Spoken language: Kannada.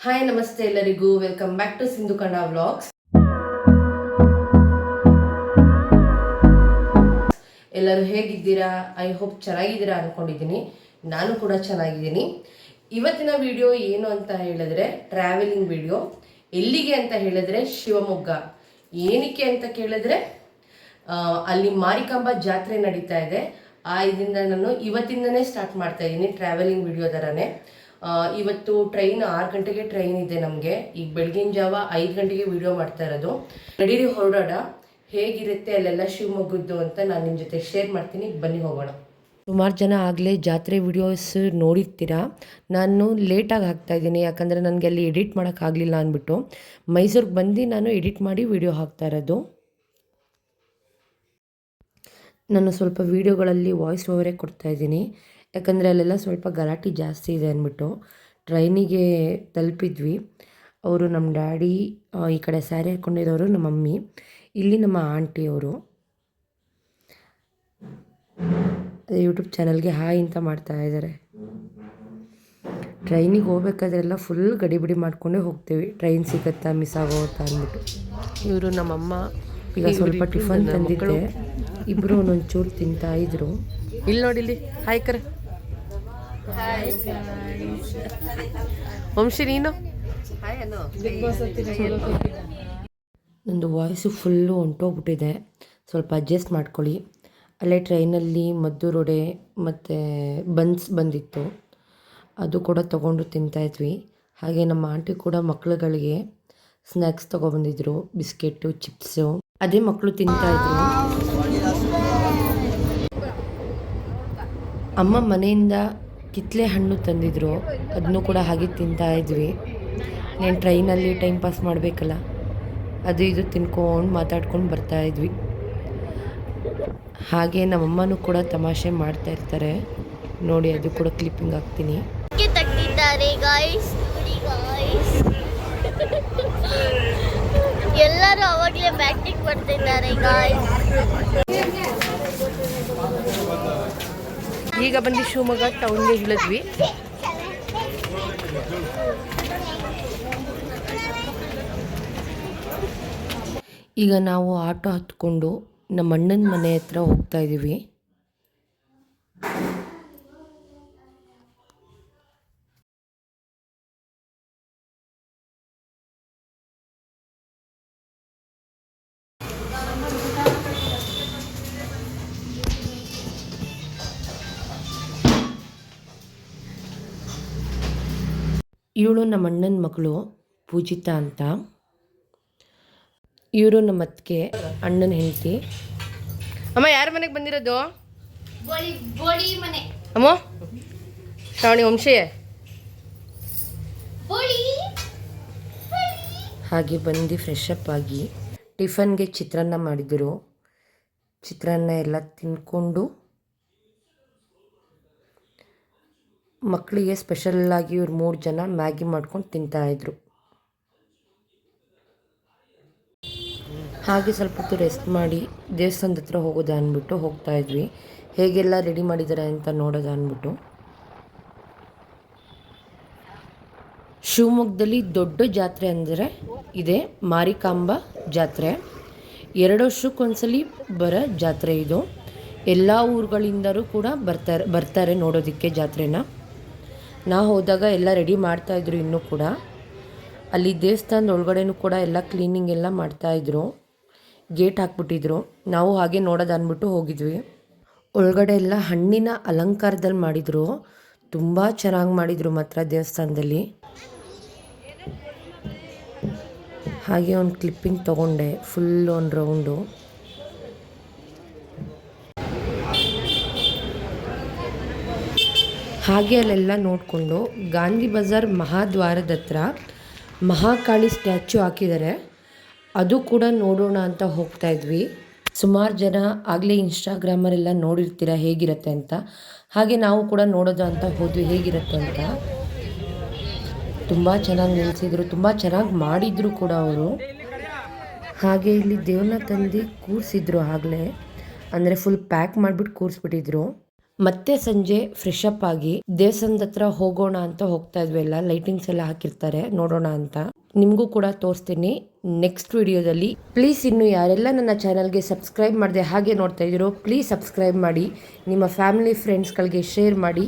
ಹಾಯ್ ನಮಸ್ತೆ ಎಲ್ಲರಿಗೂ, welcome back to Sindhu Kannada vlogs. ಎಲ್ಲರೂ ಹೇಗಿದ್ದೀರಾ? ಐ ಹೋಪ್ ಚೆನ್ನಾಗಿದ್ದೀರಾ ಅನ್ಕೊಂಡಿದ್ದೀನಿ. ನಾನು ಕೂಡ ಚೆನ್ನಾಗಿದ್ದೀನಿ. ಇವತ್ತಿನ ವಿಡಿಯೋ ಏನು ಅಂತ ಹೇಳಿದ್ರೆ ಟ್ರಾವೆಲಿಂಗ್ ವಿಡಿಯೋ. ಎಲ್ಲಿಗೆ ಅಂತ ಹೇಳಿದ್ರೆ ಶಿವಮೊಗ್ಗ. ಏನಕ್ಕೆ ಅಂತ ಕೇಳಿದ್ರೆ ಅಲ್ಲಿ ಮಾರಿಕಾಂಬಾ ಜಾತ್ರೆ ನಡೀತಾ ಇದೆ. ಇದರಿಂದ ನಾನು ಇವತ್ತಿಂದನೇ ಸ್ಟಾರ್ಟ್ ಮಾಡ್ತಾ ಇದ್ದೀನಿ ಟ್ರಾವೆಲಿಂಗ್ ವಿಡಿಯೋ ಥರನೇ. ಇವತ್ತು ಟ್ರೈನ್ 6 ಗಂಟೆಗೆ ಟ್ರೈನ್ ಇದೆ ನಮಗೆ. ಈಗ ಬೆಳಗಿನ ಜಾವ 5 ಗಂಟೆಗೆ ವಿಡಿಯೋ ಮಾಡ್ತಾ ಇರೋದು. ನಡೀರಿ ಹೊರಡೋಣ. ಹೇಗಿರುತ್ತೆ ಅಲ್ಲೆಲ್ಲ ಶಿವಮೊಗ್ಗದ್ದು ಅಂತ ನಾನು ನಿಮ್ಮ ಜೊತೆ ಶೇರ್ ಮಾಡ್ತೀನಿ. ಬನ್ನಿ ಹೋಗೋಣ. ಸುಮಾರು ಜನ ಆಗಲೇ ಜಾತ್ರೆ ವಿಡಿಯೋಸ್ ನೋಡಿರ್ತೀರಾ. ನಾನು ಲೇಟಾಗಿ ಹಾಕ್ತಾಯಿದ್ದೀನಿ, ಯಾಕಂದರೆ ನನಗೆ ಅಲ್ಲಿ ಎಡಿಟ್ ಮಾಡೋಕ್ಕಾಗಲಿಲ್ಲ ಅಂದ್ಬಿಟ್ಟು ಮೈಸೂರಿಗೆ ಬಂದು ನಾನು ಎಡಿಟ್ ಮಾಡಿ ವಿಡಿಯೋ ಹಾಕ್ತಾ ಇರೋದು. ನಾನು ಸ್ವಲ್ಪ ವೀಡಿಯೋಗಳಲ್ಲಿ ವಾಯ್ಸ್ ಓವರೇ ಕೊಡ್ತಾಯಿದ್ದೀನಿ, ಯಾಕಂದರೆ ಅಲ್ಲೆಲ್ಲ ಸ್ವಲ್ಪ ಗಲಾಟೆ ಜಾಸ್ತಿ ಇದೆ ಅಂದ್ಬಿಟ್ಟು. ಟ್ರೈನಿಗೆ ತಲುಪಿದ್ವಿ. ಅವರು ನಮ್ಮ ಡ್ಯಾಡಿ, ಈ ಕಡೆ ಸ್ಯಾರಿ ಹಾಕ್ಕೊಂಡಿರೋರು ನಮ್ಮ ಮಮ್ಮಿ, ಇಲ್ಲಿ ನಮ್ಮ ಆಂಟಿ ಅವರು. ಅದೇ ಯೂಟ್ಯೂಬ್ ಚಾನಲ್ಗೆ ಹಾಯ್ ಅಂತ ಮಾಡ್ತಾ ಇದ್ದಾರೆ. ಟ್ರೈನಿಗೆ ಹೋಗ್ಬೇಕಾದ್ರೆಲ್ಲ ಫುಲ್ ಗಡಿಬಿಡಿ ಮಾಡ್ಕೊಂಡೇ ಹೋಗ್ತೀವಿ, ಟ್ರೈನ್ ಸಿಗುತ್ತಾ ಮಿಸ್ ಆಗೋತ್ತಾ ಅಂದ್ಬಿಟ್ಟು. ಇವರು ನಮ್ಮಮ್ಮ ಈಗ ಸ್ವಲ್ಪ ಟಿಫನ್ ತಂದಿದ್ದೆ, ಇಬ್ಬರು ಒಂದೊಂಚೂರು ತಿಂತಾಯಿದ್ರು. ಇಲ್ಲಿ ನೋಡಿ, ಇಲ್ಲಿ ಹಾಯ್ ಕರೆ. ವಂಶಿ ನೀನು ನಂದು ವಾಯ್ಸು ಫುಲ್ಲು ಹೊಂಟೋಗ್ಬಿಟ್ಟಿದೆ, ಸ್ವಲ್ಪ ಅಡ್ಜಸ್ಟ್ ಮಾಡ್ಕೊಳ್ಳಿ. ಅಲ್ಲೇ ಟ್ರೈನಲ್ಲಿ ಮದ್ದೂರೊಡೆ ಮತ್ತು ಬನ್ಸ್ ಬಂದಿತ್ತು, ಅದು ಕೂಡ ತೊಗೊಂಡು ತಿಂತಾಯಿದ್ವಿ. ಹಾಗೆ ನಮ್ಮ ಆಂಟಿ ಕೂಡ ಮಕ್ಳುಗಳಿಗೆ ಸ್ನ್ಯಾಕ್ಸ್ ತೊಗೊಬಂದಿದ್ರು, ಬಿಸ್ಕೆಟು ಚಿಪ್ಸು, ಅದೇ ಮಕ್ಕಳು ತಿಂತಾಯಿದ್ರು. ಅಮ್ಮ ಮನೆಯಿಂದ ಕಿತ್ತಲೆ ಹಣ್ಣು ತಂದಿದ್ರು, ಅದನ್ನು ಕೂಡ ಹಾಗೆ ತಿಂತಾಯಿದ್ವಿ. నేను ಟ್ರೈನಲ್ಲಿ ಟೈಮ್ ಪಾಸ್ ಮಾಡಬೇಕಲ್ಲ, ಅದು ಇದು ತಿನ್ಕೊಂಡು ಮಾತಾಡ್ಕೊಂಡು ಬರ್ತಾಯಿದ್ವಿ. ಹಾಗೆ ನಮ್ಮಮ್ಮನೂ ಕೂಡ ತಮಾಷೆ ಮಾಡ್ತಾ ಇರ್ತಾರೆ ನೋಡಿ, ಅದು ಕೂಡ ಕ್ಲಿಪ್ಪಿಂಗ್ ಹಾಕ್ತೀನಿ. ಎಲ್ಲರೂ ಅವಾಗಲೇ ಬ್ಯಾಟಿಂಗ್ ಮಾಡ್ತಿದ್ದಾರೆ ಗಾಯ್ಸ್. ಈಗ ಬಂದು ಶಿವಮೊಗ್ಗ ಟೌನ್ಗೆ ಇಳಿದ್ವಿ. ಈಗ ನಾವು ಆಟೋ ಹತ್ಕೊಂಡು ನಮ್ಮ ಅಣ್ಣನ ಮನೆ ಹತ್ರ ಹೋಗ್ತಾ ಇದ್ದೀವಿ. ಇವಳು ನಮ್ಮ ಅಣ್ಣನ ಮಗಳು ಪೂಜಿತಾ ಅಂತ. ಇವರು ನಮ್ಮ ಅತ್ತಿಗೆ, ಅಣ್ಣನ ಹೆಂಡತಿ. ಅಮ್ಮ ಯಾರ ಮನೆಗೆ ಬಂದಿರೋದು? ಅಮ್ಮ ಶ್ರಾವಣಿ ವಂಶಿ. ಹಾಗೆ ಬಂದು ಫ್ರೆಶ್ ಅಪ್ ಆಗಿ ಟಿಫನ್ಗೆ ಚಿತ್ರಾನ್ನ ಮಾಡಿದರು. ಚಿತ್ರಾನ್ನ ಎಲ್ಲ ತಿಂದ್ಕೊಂಡು ಮಕ್ಕಳಿಗೆ ಸ್ಪೆಷಲ್ಲಾಗಿ ಇವ್ರು 3 ಜನ ಮ್ಯಾಗಿ ಮಾಡ್ಕೊಂಡು ತಿಂತಾಯಿದ್ರು. ಹಾಗೆ ಸ್ವಲ್ಪ ಹೊತ್ತು ರೆಸ್ಟ್ ಮಾಡಿ ದೇವಸ್ಥಾನದ ಹತ್ರ ಹೋಗೋದು ಅಂದ್ಬಿಟ್ಟು ಹೋಗ್ತಾಯಿದ್ವಿ. ಹೇಗೆಲ್ಲ ರೆಡಿ ಮಾಡಿದ್ದಾರೆ ಅಂತ ನೋಡೋದು ಅಂದ್ಬಿಟ್ಟು. ಶಿವಮೊಗ್ಗದಲ್ಲಿ ದೊಡ್ಡ ಜಾತ್ರೆ ಅಂದರೆ ಇದೆ ಮಾರಿಕಾಂಬಾ ಜಾತ್ರೆ. 2 ವರ್ಷಕ್ಕೊಂದ್ಸಲಿ ಬರೋ ಜಾತ್ರೆ ಇದು. ಎಲ್ಲ ಊರುಗಳಿಂದಲೂ ಕೂಡ ಬರ್ತಾರೆ ನೋಡೋದಕ್ಕೆ ಜಾತ್ರೆನ. ನಾವು ಹೋದಾಗ ಎಲ್ಲ ರೆಡಿ ಮಾಡ್ತಾಯಿದ್ರು. ಇನ್ನೂ ಕೂಡ ಅಲ್ಲಿ ದೇವಸ್ಥಾನದ ಒಳಗಡೆನೂ ಕೂಡ ಎಲ್ಲ ಕ್ಲೀನಿಂಗ್ ಎಲ್ಲ ಮಾಡ್ತಾಯಿದ್ರು, ಗೇಟ್ ಹಾಕ್ಬಿಟ್ಟಿದ್ರು. ನಾವು ಹಾಗೆ ನೋಡೋದು ಅಂದ್ಬಿಟ್ಟು ಹೋಗಿದ್ವಿ. ಒಳಗಡೆ ಎಲ್ಲ ಹಣ್ಣಿನ ಅಲಂಕಾರದಲ್ಲಿ ಮಾಡಿದರು, ತುಂಬ ಚೆನ್ನಾಗಿ ಮಾಡಿದರು ಮಾತ್ರ ದೇವಸ್ಥಾನದಲ್ಲಿ. ಹಾಗೆ ಒಂದು ಕ್ಲಿಪ್ಪಿಂಗ್ ತೊಗೊಂಡೆ, ಫುಲ್ ಒಂದು ರೌಂಡು. ಹಾಗೆ ಅಲ್ಲೆಲ್ಲ ನೋಡಿಕೊಂಡು ಗಾಂಧಿ ಬಜಾರ್ ಮಹಾದ್ವಾರದ ಹತ್ರ ಮಹಾಕಾಳಿ ಸ್ಟ್ಯಾಚು ಹಾಕಿದ್ದಾರೆ, ಅದು ಕೂಡ ನೋಡೋಣ ಅಂತ ಹೋಗ್ತಾ ಇದ್ವಿ. ಸುಮಾರು ಜನ ಆಗಲೇ ಇನ್ಸ್ಟಾಗ್ರಾಮರೆಲ್ಲ ನೋಡಿರ್ತೀರ ಹೇಗಿರುತ್ತೆ ಅಂತ. ಹಾಗೆ ನಾವು ಕೂಡ ನೋಡೋದು ಅಂತ ಹೋದ್ವಿ ಹೇಗಿರುತ್ತೆ ಅಂತ. ತುಂಬ ಚೆನ್ನಾಗಿ ನಿಲ್ಲಿಸಿದ್ರು, ತುಂಬ ಚೆನ್ನಾಗಿ ಮಾಡಿದ್ರು ಕೂಡ ಅವರು. ಹಾಗೆ ಇಲ್ಲಿ ದೇವ್ರನ್ನ ತಂದು ಕೂರಿಸಿದ್ರು ಆಗಲೇ, ಅಂದರೆ ಫುಲ್ ಪ್ಯಾಕ್ ಮಾಡಿಬಿಟ್ಟು ಕೂರಿಸ್ಬಿಟ್ಟಿದ್ರು. ಮತ್ತೆ ಸಂಜೆ ಫ್ರೆಶ್ ಅಪ್ ಆಗಿ ದೇವಸ್ಥಾನದ ಹತ್ರ ಹೋಗೋಣ ಅಂತ ಹೋಗ್ತಾ ಇದ್ವಿ. ಎಲ್ಲ ಲೈಟಿಂಗ್ಸ್ ಎಲ್ಲ ಹಾಕಿರ್ತಾರೆ, ನೋಡೋಣ ಅಂತ. ನಿಮಗೂ ಕೂಡ ತೋರಿಸ್ತೀನಿ ನೆಕ್ಸ್ಟ್ ವಿಡಿಯೋದಲ್ಲಿ. ಪ್ಲೀಸ್ ಇನ್ನು ಯಾರೆಲ್ಲ ನನ್ನ ಚಾನಲ್ಗೆ ಸಬ್ಸ್ಕ್ರೈಬ್ ಮಾಡದೆ ಹಾಗೆ ನೋಡ್ತಾ ಇದ್ದೀರೋ ಪ್ಲೀಸ್ ಸಬ್ಸ್ಕ್ರೈಬ್ ಮಾಡಿ, ನಿಮ್ಮ ಫ್ಯಾಮಿಲಿ ಫ್ರೆಂಡ್ಸ್ಗಳಿಗೆ ಶೇರ್ ಮಾಡಿ.